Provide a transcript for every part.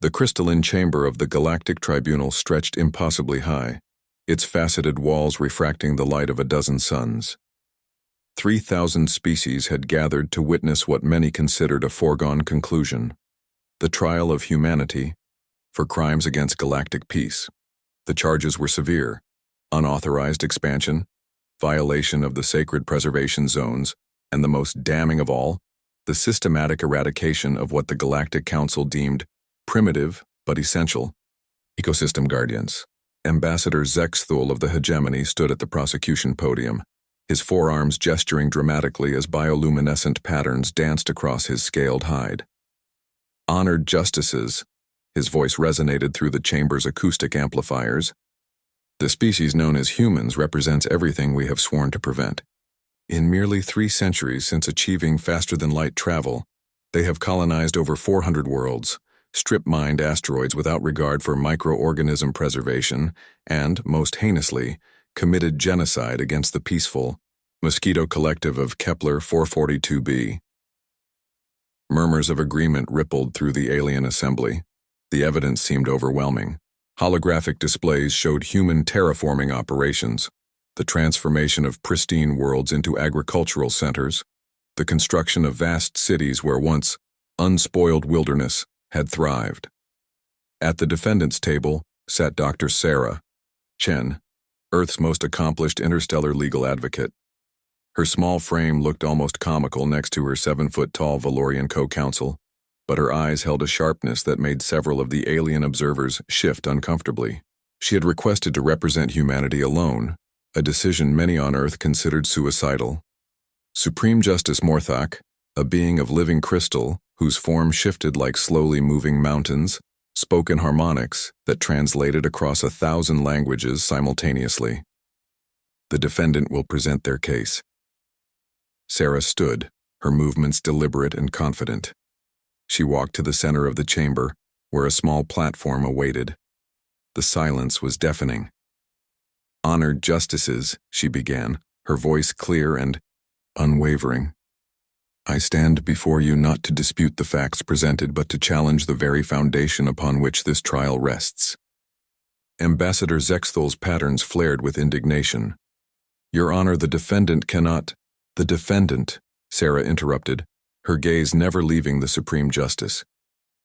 The crystalline chamber of the Galactic Tribunal stretched impossibly high, its faceted walls refracting the light of a dozen suns. 3,000 species had gathered to witness what many considered a foregone conclusion: the trial of humanity for crimes against galactic peace. The charges were severe: unauthorized expansion, violation of the sacred preservation zones, and the most damning of all, the systematic eradication of what the Galactic Council deemed primitive but essential ecosystem guardians. Ambassador Zexthul of the hegemony stood at the prosecution podium, his forearms gesturing dramatically as bioluminescent patterns danced across his scaled hide. Honored justices, his voice resonated through the chamber's acoustic amplifiers. The species known as humans represents everything we have sworn to prevent. In merely 3 centuries since achieving faster-than-light travel, they have colonized over 400 worlds, strip-mined asteroids without regard for microorganism preservation, and, most heinously, committed genocide against the peaceful mosquito collective of Kepler 442b. Murmurs of agreement rippled through the alien assembly. The evidence seemed overwhelming. Holographic displays showed human terraforming operations, the transformation of pristine worlds into agricultural centers, the construction of vast cities where once unspoiled wilderness had thrived. At the defendant's table sat Dr. Sarah Chen, Earth's most accomplished interstellar legal advocate. Her small frame looked almost comical next to her 7-foot-tall Valorian co-counsel, but her eyes held a sharpness that made several of the alien observers shift uncomfortably. She had requested to represent humanity alone, a decision many on Earth considered suicidal. Supreme Justice Morthak, a being of living crystal whose form shifted like slowly moving mountains, spoke in harmonics that translated across 1,000 languages simultaneously. The defendant will present their case. Sarah stood, her movements deliberate and confident. She walked to the center of the chamber, where a small platform awaited. The silence was deafening. "Honored justices," she began, her voice clear and unwavering. "I stand before you not to dispute the facts presented, but to challenge the very foundation upon which this trial rests." Ambassador Zexthul's patterns flared with indignation. "Your Honor, the defendant cannot—" "The defendant," Sarah interrupted, her gaze never leaving the Supreme Justice,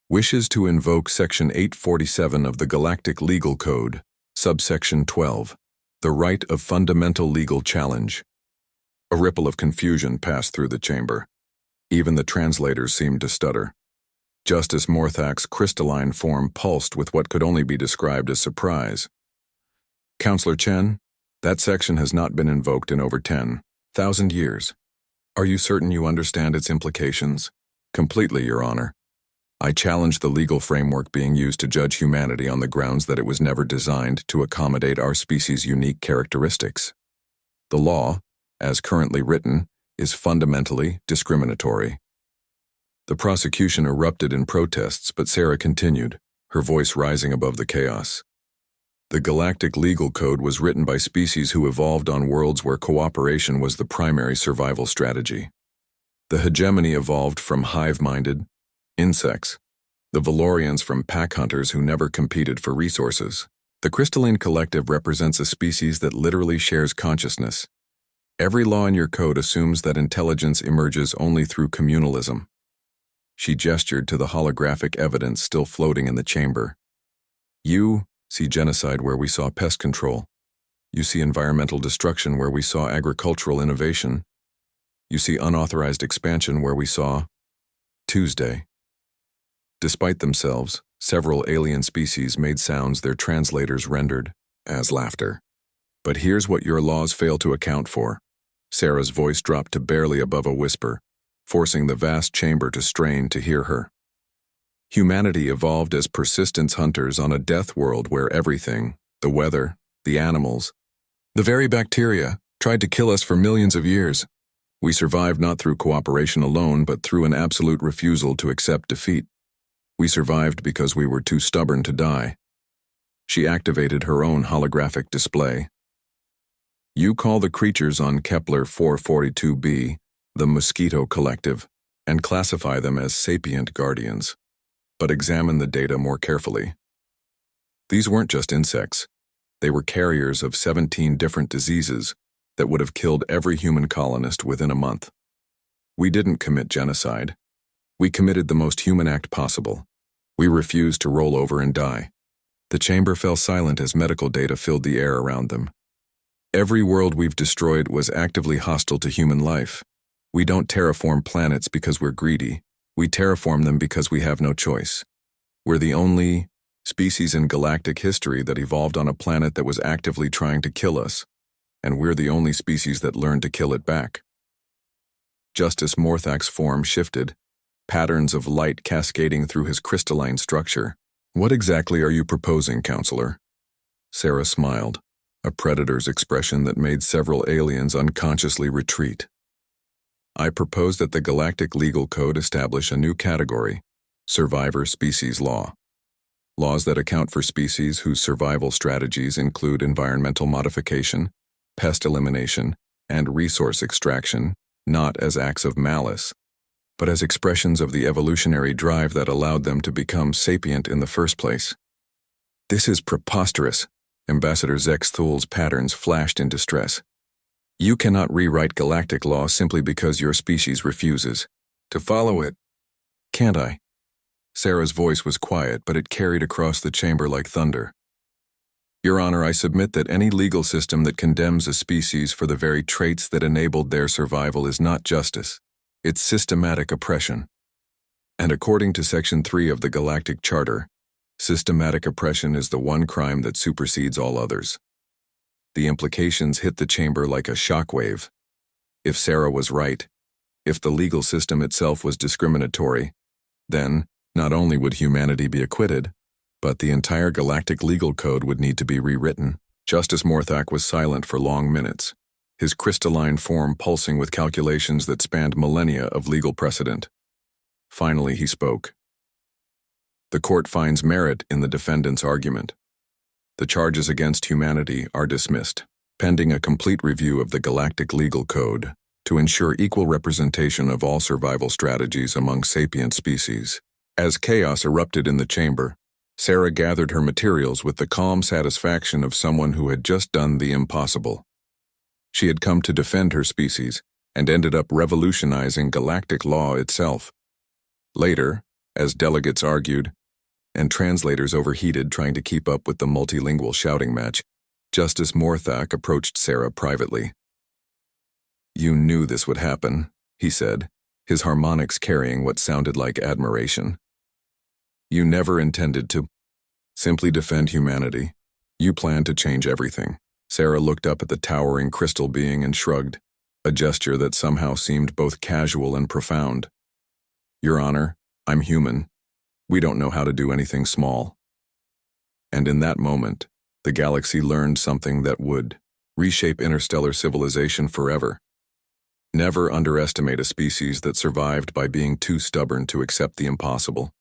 "wishes to invoke Section 847 of the Galactic Legal Code, subsection 12, the right of fundamental legal challenge." A ripple of confusion passed through the chamber. Even the translators seemed to stutter. Justice Morthak's crystalline form pulsed with what could only be described as surprise. "Counselor Chen, that section has not been invoked in over 10,000 years. Are you certain you understand its implications?" "Completely, Your Honor. I challenge the legal framework being used to judge humanity on the grounds that it was never designed to accommodate our species' unique characteristics. The law, as currently written, is fundamentally discriminatory." The prosecution erupted in protests, but Sarah continued, her voice rising above the chaos. "The Galactic Legal Code was written by species who evolved on worlds where cooperation was the primary survival strategy. The hegemony evolved from hive-minded insects, the Valorians from pack hunters who never competed for resources. The crystalline collective represents a species that literally shares consciousness. Every law in your code assumes that intelligence emerges only through communalism." She gestured to the holographic evidence still floating in the chamber. "You see genocide where we saw pest control. You see environmental destruction where we saw agricultural innovation. You see unauthorized expansion where we saw Tuesday." Despite themselves, several alien species made sounds their translators rendered as laughter. "But here's what your laws fail to account for." Sarah's voice dropped to barely above a whisper, forcing the vast chamber to strain to hear her. "Humanity evolved as persistence hunters on a death world where everything, the weather, the animals, the very bacteria, tried to kill us for millions of years. We survived not through cooperation alone, but through an absolute refusal to accept defeat. We survived because we were too stubborn to die." She activated her own holographic display. "You call the creatures on Kepler 442b the Mosquito Collective and classify them as sapient guardians. but examine the data more carefully. These weren't just insects. They were carriers of 17 different diseases that would have killed every human colonist within a month. We didn't commit genocide. We committed the most human act possible. We refused to roll over and die. The chamber fell silent as medical data filled the air around them. Every world we've destroyed was actively hostile to human life. We don't terraform planets because we're greedy. We terraform them because we have no choice. We're the only species in galactic history that evolved on a planet that was actively trying to kill us, and we're the only species that learned to kill it back. Justice Morthak's form shifted, patterns of light cascading through his crystalline structure. What exactly are you proposing, counselor? Sarah smiled, a predator's expression that made several aliens unconsciously retreat. I propose that the Galactic Legal Code establish a new category, survivor species law. Laws that account for species whose survival strategies include environmental modification, pest elimination, and resource extraction, not as acts of malice, but as expressions of the evolutionary drive that allowed them to become sapient in the first place. This is preposterous. Ambassador Zex Thul's patterns flashed in distress. You cannot rewrite galactic law simply because your species refuses to follow it. Can't I? Sarah's voice was quiet, but it carried across the chamber like thunder. Your Honor, I submit that any legal system that condemns a species for the very traits that enabled their survival is not justice. It's systematic oppression. And according to Section 3 of the Galactic Charter, systematic oppression is the one crime that supersedes all others. The implications hit the chamber like a shockwave. If Sarah was right, if the legal system itself was discriminatory, then not only would humanity be acquitted, but the entire galactic legal code would need to be rewritten. Justice Morthak was silent for long minutes, his crystalline form pulsing with calculations that spanned millennia of legal precedent. Finally, he spoke. The court finds merit in the defendant's argument. The charges against humanity are dismissed, pending a complete review of the Galactic Legal Code to ensure equal representation of all survival strategies among sapient species. As chaos erupted in the chamber, Sarah gathered her materials with the calm satisfaction of someone who had just done the impossible. She had come to defend her species and ended up revolutionizing galactic law itself. Later, as delegates argued, and translators overheated trying to keep up with the multilingual shouting match, Justice Morthak approached Sarah privately. You knew this would happen, he said, his harmonics carrying what sounded like admiration. You never intended to simply defend humanity. You planned to change everything. Sarah looked up at the towering crystal being and shrugged, a gesture that somehow seemed both casual and profound. Your Honor, I'm human. We don't know how to do anything small. And in that moment, the galaxy learned something that would reshape interstellar civilization forever. Never underestimate a species that survived by being too stubborn to accept the impossible.